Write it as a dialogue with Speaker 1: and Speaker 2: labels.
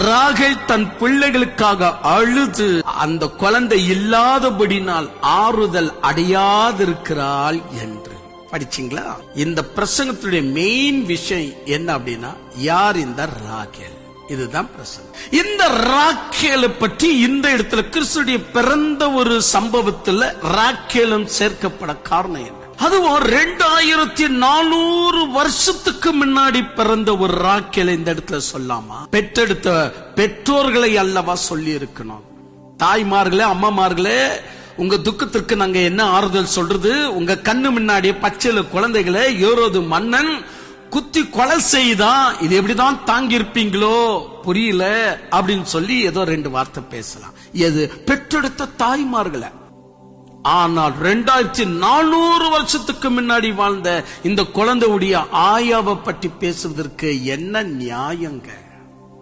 Speaker 1: ராகேல் தன் பிள்ளைகளுக்காக அழுது அந்த குழந்தை இல்லாதபடினால் ஆறுதல் அடையாதிருக்கிறாள் என்று படிச்சீங்களா? இந்த பிரசங்கத்துடைய மெயின் விஷயம் என்ன அப்படின்னா, யார் இந்த ராகேல்? இதுதான் பிரசங்கம். இந்த ராகேலை பற்றி இந்த இடத்துல கிறிஸ்துடைய பிறந்த ஒரு சம்பவத்துல ராகேலும் சேர்க்கப்பட காரணம் என்ன? அதுவும் 2400 வருஷத்துக்கு முன்னாடி பிறந்த ஒரு ராகேலை இந்த இடத்துல சொல்லாமா? பெற்றெடுத்த பெற்றோர்களை அல்லவா சொல்லி இருக்கணும். தாய்மார்களே, அம்மாமார்களே, உங்க துக்கத்திற்கு நாங்க என்ன ஆறுதல் சொல்றது? உங்க கண்ணு முன்னாடியே பச்சையில குழந்தைகளை ஏரோது மன்னன் குத்தி கொலை செய்தான், இது எப்படிதான் தாங்கி இருப்பீங்களோ புரியல அப்படின்னு சொல்லி ஏதோ 2 வார்த்தை பேசலாம். எது? பெற்றெடுத்த தாய்மார்களை. ஆனால் 2400 வருஷத்துக்கு முன்னாடி வாழ்ந்த இந்த குழந்தையுடைய ஆயாவை பற்றி பேசுவதற்கு என்ன நியாயங்க?